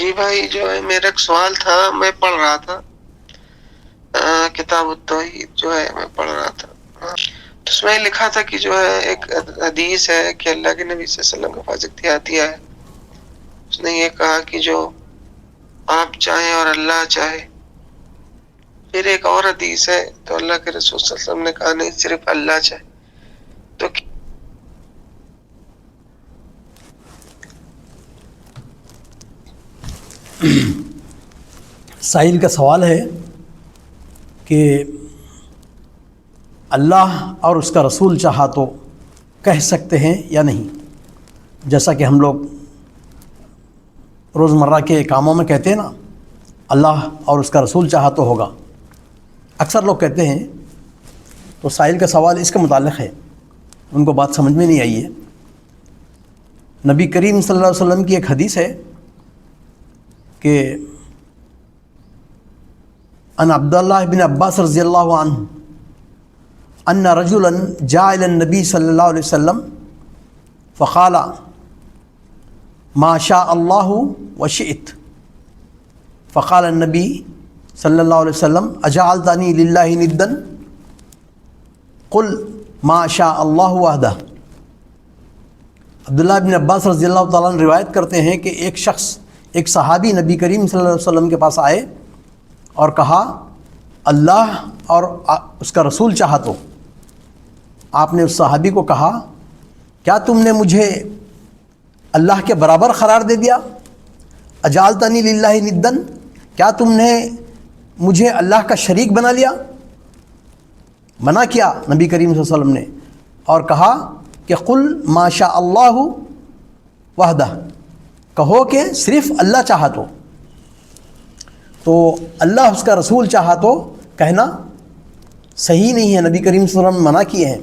جی بھائی جو ہے میرا ایک سوال تھا، میں پڑھ رہا تھا کتاب التوحید جو ہے میں پڑھ رہا تھا، تو اس میں لکھا تھا کہ جو ہے ایک حدیث ہے کہ اللہ کے نبی صلی اللہ علیہ وسلم کے پاس ایک دیہاتی ہے، اس نے یہ کہا کہ جو آپ چاہیں اور اللہ چاہے۔ پھر ایک اور حدیث ہے تو اللہ کے رسول صلی اللہ علیہ وسلم نے کہا نہیں صرف اللہ چاہے۔ تو سائل کا سوال ہے کہ اللہ اور اس کا رسول چاہا تو کہہ سکتے ہیں یا نہیں، جیسا کہ ہم لوگ روزمرہ کے کاموں میں کہتے ہیں نا، اللہ اور اس کا رسول چاہا تو ہوگا، اکثر لوگ کہتے ہیں۔ تو سائل کا سوال اس کے متعلق ہے، ان کو بات سمجھ میں نہیں آئی ہے۔ نبی کریم صلی اللہ علیہ وسلم کی ایک حدیث ہے کہ ان عبداللہ بن عباس رضی اللہ عنہ ان رجلا جاء الى النبی صلی اللہ علیہ وسلم فقال ما شاء اللہ وشئت، فقال النبی صلی اللہ علیہ وسلم اجعلتنی للہ ندا قل ما شاء اللہ وحدہ۔ عبداللہ بن عباس رضی اللہ تعالیٰ عنہ روایت کرتے ہیں کہ ایک شخص، ایک صحابی نبی کریم صلی اللہ علیہ وسلم کے پاس آئے اور کہا اللہ اور اس کا رسول چاہا تو۔ آپ نے اس صحابی کو کہا کیا تم نے مجھے اللہ کے برابر قرار دے دیا؟ اجعلتنی للہ ندن، کیا تم نے مجھے اللہ کا شریک بنا لیا؟ منع کیا نبی کریم صلی اللہ علیہ وسلم نے اور کہا کہ قل ما شاء اللہ وحدہ، کہو کہ صرف اللہ چاہا تو اللہ اس کا رسول چاہا تو کہنا صحیح نہیں ہے، نبی کریم صلی اللہ علیہ وسلم منع کیے ہیں۔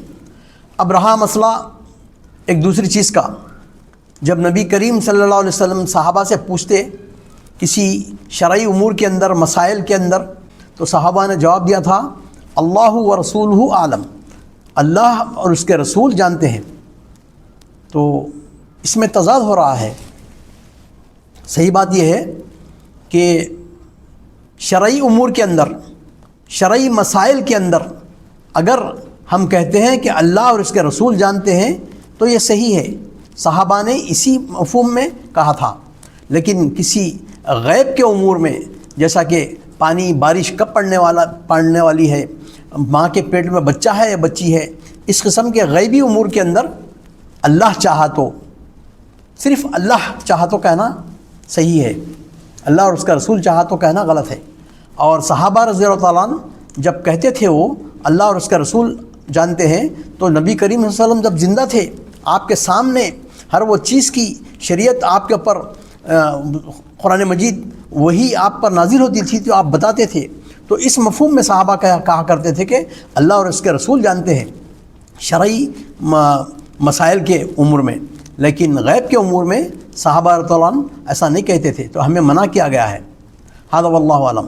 اب رہا مسئلہ ایک دوسری چیز کا، جب نبی کریم صلی اللہ علیہ وسلم صحابہ سے پوچھتے کسی شرعی امور کے اندر، مسائل کے اندر، تو صحابہ نے جواب دیا تھا اللہ و رسولہ عالم، اللہ اور اس کے رسول جانتے ہیں۔ تو اس میں تضاد ہو رہا ہے۔ صحیح بات یہ ہے کہ شرعی امور کے اندر، شرعی مسائل کے اندر اگر ہم کہتے ہیں کہ اللہ اور اس کے رسول جانتے ہیں تو یہ صحیح ہے، صحابہ نے اسی مفہوم میں کہا تھا۔ لیکن کسی غیب کے امور میں، جیسا کہ پانی، بارش کب پڑنے والی ہے، ماں کے پیٹ میں بچہ ہے یا بچی ہے، اس قسم کے غیبی امور کے اندر اللہ چاہا تو، صرف اللہ چاہا تو کہنا صحیح ہے، اللہ اور اس کا رسول چاہا تو کہنا غلط ہے۔ اور صحابہ رضی اللہ تعالیٰ عنہ جب کہتے تھے وہ اللہ اور اس کا رسول جانتے ہیں، تو نبی کریم صلی اللہ علیہ وسلم جب زندہ تھے، آپ کے سامنے ہر وہ چیز کی شریعت آپ کے اوپر، قرآن مجید وہی آپ پر نازل ہوتی تھی تو آپ بتاتے تھے۔ تو اس مفہوم میں صحابہ کہا کرتے تھے کہ اللہ اور اس کے رسول جانتے ہیں شرعی مسائل کے امور میں، لیکن غیب کے امور میں صحابہ رضی اللہ عنہ ایسا نہیں کہتے تھے، تو ہمیں منع کیا گیا ہے۔ ھذا واللہ اعلم۔